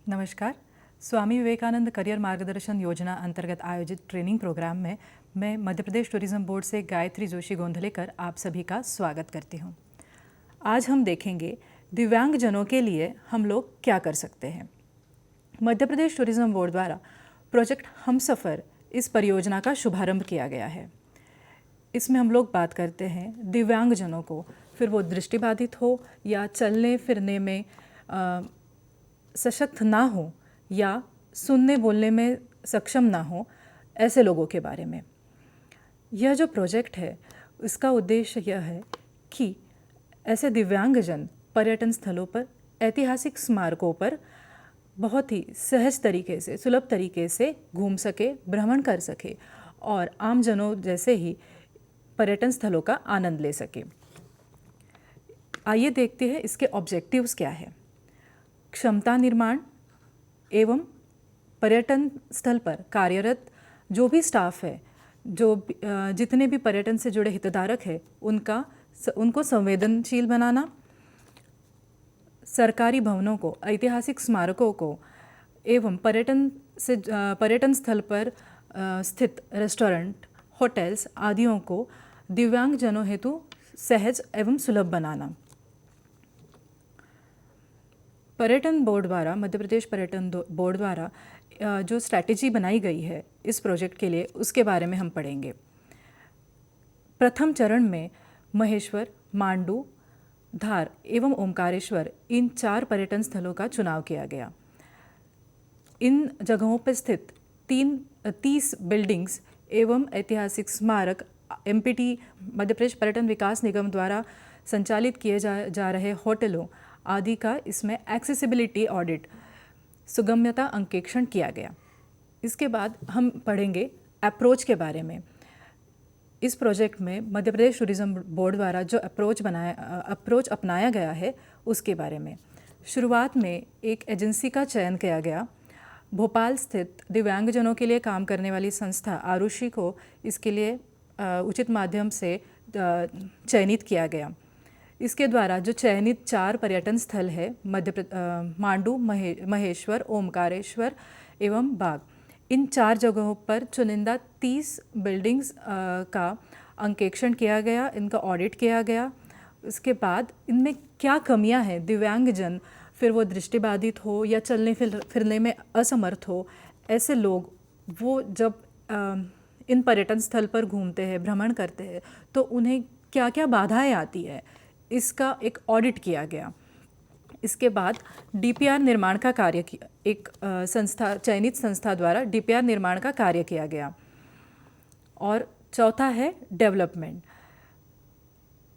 नमस्कार। स्वामी विवेकानंद करियर मार्गदर्शन योजना अंतर्गत आयोजित ट्रेनिंग प्रोग्राम में मैं मध्य प्रदेश टूरिज्म बोर्ड से गायत्री जोशी गोंधलेकर आप सभी का स्वागत करती हूँ। आज हम देखेंगे दिव्यांगजनों के लिए हम लोग क्या कर सकते हैं। मध्य प्रदेश टूरिज्म बोर्ड द्वारा प्रोजेक्ट हमसफ़र इस परियोजना का शुभारंभ किया गया है। इसमें हम लोग बात करते हैं दिव्यांगजनों को, फिर वो दृष्टिबाधित हो या चलने फिरने में सशक्त ना हो या सुनने बोलने में सक्षम ना हो, ऐसे लोगों के बारे में। यह जो प्रोजेक्ट है इसका उद्देश्य यह है कि ऐसे दिव्यांगजन पर्यटन स्थलों पर, ऐतिहासिक स्मारकों पर बहुत ही सहज तरीके से, सुलभ तरीके से घूम सके, भ्रमण कर सके और आम जनों जैसे ही पर्यटन स्थलों का आनंद ले सके। आइए देखते हैं इसके ऑब्जेक्टिव्स क्या है। क्षमता निर्माण एवं पर्यटन स्थल पर कार्यरत जो भी स्टाफ है, जितने भी पर्यटन से जुड़े हितधारक हैं, उनको संवेदनशील बनाना, सरकारी भवनों को, ऐतिहासिक स्मारकों को एवं पर्यटन स्थल पर स्थित रेस्टोरेंट, होटल्स आदियों को दिव्यांगजनों हेतु सहज एवं सुलभ बनाना। पर्यटन बोर्ड द्वारा, मध्य प्रदेश पर्यटन बोर्ड द्वारा जो स्ट्रैटेजी बनाई गई है इस प्रोजेक्ट के लिए, उसके बारे में हम पढ़ेंगे। प्रथम चरण में महेश्वर, मांडू, धार एवं ओमकारेश्वर, इन 4 पर्यटन स्थलों का चुनाव किया गया। इन जगहों पर स्थित 30 बिल्डिंग्स एवं ऐतिहासिक स्मारक MPT मध्य प्रदेश पर्यटन विकास निगम द्वारा संचालित किए जा रहे होटलों आदि का इसमें एक्सेसिबिलिटी ऑडिट, सुगम्यता अंकेक्षण किया गया। इसके बाद हम पढ़ेंगे अप्रोच के बारे में। इस प्रोजेक्ट में मध्य प्रदेश टूरिज्म बोर्ड द्वारा जो अप्रोच अपनाया गया है उसके बारे में। शुरुआत में एक एजेंसी का चयन किया गया। भोपाल स्थित दिव्यांगजनों के लिए काम करने वाली संस्था आरुषि को इसके लिए उचित माध्यम से चयनित किया गया। इसके द्वारा जो चयनित 4 पर्यटन स्थल है, मांडू, महेश्वर, ओमकारेश्वर एवं बाग, इन 4 जगहों पर चुनिंदा 30 बिल्डिंग्स का अंकेक्षण किया गया, इनका ऑडिट किया गया। उसके बाद इनमें क्या कमियां हैं, दिव्यांगजन, फिर वो दृष्टिबाधित हो या चलने फिरने में असमर्थ हो, ऐसे लोग वो जब इन पर्यटन स्थल पर घूमते हैं, भ्रमण करते हैं, तो उन्हें क्या क्या बाधाएं आती है, इसका एक ऑडिट किया गया। इसके बाद DPR निर्माण का कार्य किया, एक चयनित संस्था द्वारा DPR निर्माण का कार्य किया गया। और चौथा है डेवलपमेंट।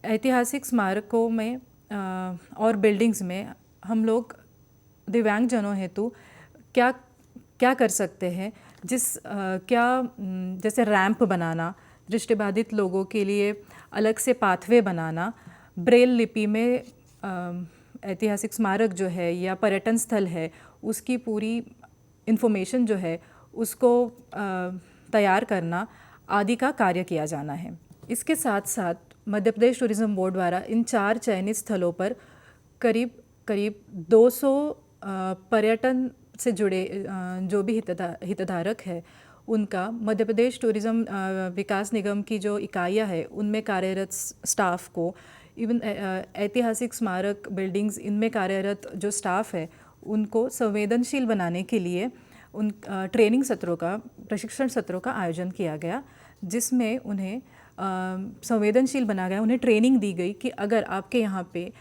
ऐतिहासिक स्मारकों में और बिल्डिंग्स में हम लोग दिव्यांगजनों हेतु क्या कर सकते हैं, जैसे रैंप बनाना, दृष्टिबाधित लोगों के लिए अलग से पाथवे बनाना, ब्रेल लिपि में ऐतिहासिक स्मारक जो है या पर्यटन स्थल है उसकी पूरी इन्फॉर्मेशन जो है उसको तैयार करना आदि का कार्य किया जाना है। इसके साथ साथ मध्य प्रदेश टूरिज्म बोर्ड द्वारा इन 4 चयनित स्थलों पर करीब 200 पर्यटन से जुड़े जो भी हितधारक है उनका मध्य प्रदेश टूरिज्म विकास निगम की जो इकाइयाँ है उनमें कार्यरत स्टाफ को, इवन ऐतिहासिक स्मारक, बिल्डिंग्स, इनमें कार्यरत जो स्टाफ है उनको संवेदनशील बनाने के लिए उन ट्रेनिंग सत्रों का, प्रशिक्षण सत्रों का आयोजन किया गया, जिसमें उन्हें संवेदनशील बनाया गया। उन्हें ट्रेनिंग दी गई कि अगर आपके यहाँ पे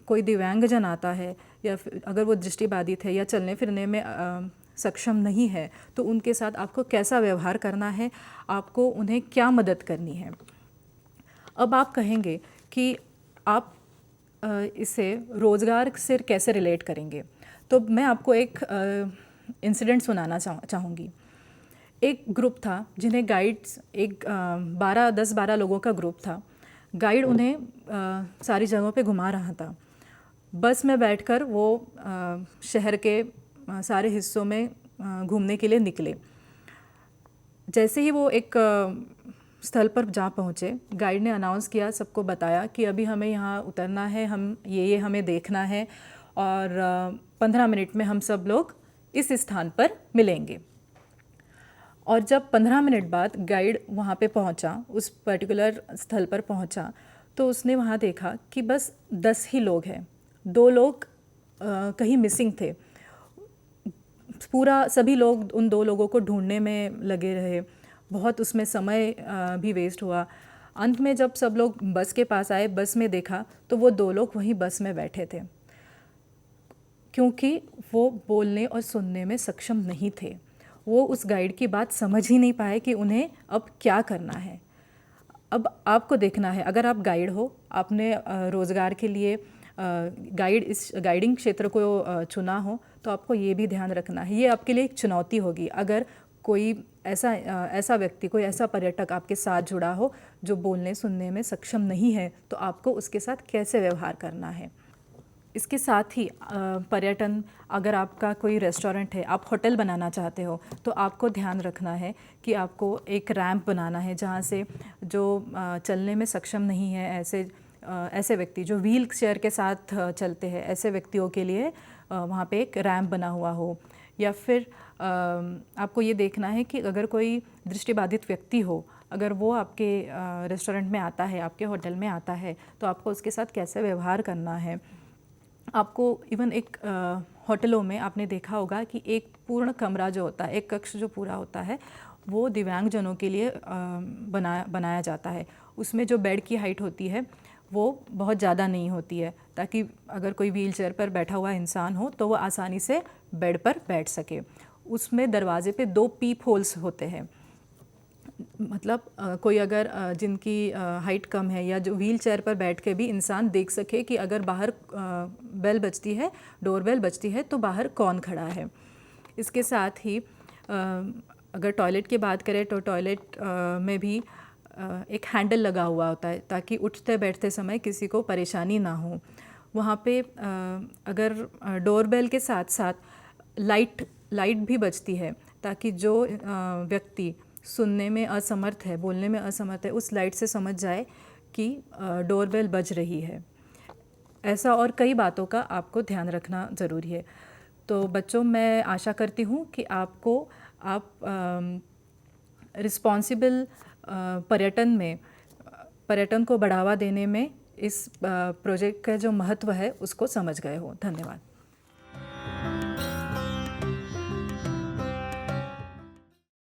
कोई दिव्यांगजन आता है या अगर वो दृष्टिबाधित है या चलने फिरने में सक्षम नहीं है तो उनके साथ आपको कैसा व्यवहार करना है, आपको उन्हें क्या मदद करनी है। अब आप कहेंगे कि आप इसे रोज़गार से कैसे रिलेट करेंगे, तो मैं आपको एक इंसिडेंट सुनाना चाहूँगी। एक ग्रुप था जिन्हें गाइड्स, एक 10-12 लोगों का ग्रुप था। गाइड उन्हें सारी जगहों पे घुमा रहा था। बस में बैठकर वो शहर के सारे हिस्सों में घूमने के लिए निकले। जैसे ही वो एक स्थल पर जा पहुँचे, गाइड ने अनाउंस किया, सबको बताया कि अभी हमें यहाँ उतरना है, हम ये हमें देखना है और 15 मिनट में हम सब लोग इस स्थान पर मिलेंगे। और जब 15 मिनट बाद गाइड वहाँ पे पहुँचा, उस पर्टिकुलर स्थल पर पहुँचा, तो उसने वहाँ देखा कि बस 10 ही लोग हैं, 2 लोग कहीं मिसिंग थे। पूरा सभी लोग उन 2 लोगों को ढूंढने में लगे रहे, बहुत उसमें समय भी वेस्ट हुआ। अंत में जब सब लोग बस के पास आए, बस में देखा तो वो 2 लोग वहीं बस में बैठे थे, क्योंकि वो बोलने और सुनने में सक्षम नहीं थे। वो उस गाइड की बात समझ ही नहीं पाए कि उन्हें अब क्या करना है। अब आपको देखना है, अगर आप गाइड हो, आपने रोज़गार के लिए इस गाइडिंग क्षेत्र को चुना हो, तो आपको ये भी ध्यान रखना है, ये आपके लिए एक चुनौती होगी। अगर कोई ऐसा व्यक्ति, कोई ऐसा पर्यटक आपके साथ जुड़ा हो जो बोलने सुनने में सक्षम नहीं है, तो आपको उसके साथ कैसे व्यवहार करना है। इसके साथ ही पर्यटन, अगर आपका कोई रेस्टोरेंट है, आप होटल बनाना चाहते हो, तो आपको ध्यान रखना है कि आपको एक रैंप बनाना है, जहाँ से जो चलने में सक्षम नहीं है, ऐसे व्यक्ति जो व्हील चेयर के साथ चलते हैं, ऐसे व्यक्तियों के लिए वहाँ पे एक रैंप बना हुआ हो। या फिर आपको ये देखना है कि अगर कोई दृष्टिबाधित व्यक्ति हो, अगर वो आपके रेस्टोरेंट में आता है, आपके होटल में आता है, तो आपको उसके साथ कैसे व्यवहार करना है। आपको इवन एक होटलों में आपने देखा होगा कि एक पूर्ण कमरा जो होता है, एक कक्ष जो पूरा होता है, वो दिव्यांगजनों के लिए बनाया जाता है। उसमें जो बेड की हाइट होती है वो बहुत ज़्यादा नहीं होती है, ताकि अगर कोई व्हील चेयर पर बैठा हुआ इंसान हो तो वो आसानी से बेड पर बैठ सके। उसमें दरवाजे पे 2 पीप होल्स होते हैं, मतलब कोई अगर जिनकी हाइट कम है, या जो व्हील चेयर पर बैठ के भी इंसान देख सके कि अगर बाहर बेल बजती है, डोर बेल बजती है, तो बाहर कौन खड़ा है। इसके साथ ही अगर टॉयलेट की बात करें, तो टॉयलेट में भी एक हैंडल लगा हुआ होता है, ताकि उठते बैठते समय किसी को परेशानी ना हो। वहाँ पे अगर डोर बेल के साथ साथ लाइट भी बजती है, ताकि जो व्यक्ति सुनने में असमर्थ है, बोलने में असमर्थ है, उस लाइट से समझ जाए कि डोरबेल बज रही है। ऐसा और कई बातों का आपको ध्यान रखना ज़रूरी है। तो बच्चों, मैं आशा करती हूँ कि आप रिस्पॉन्सिबल पर्यटन को बढ़ावा देने में इस प्रोजेक्ट का जो महत्व है उसको समझ गए हो। धन्यवाद।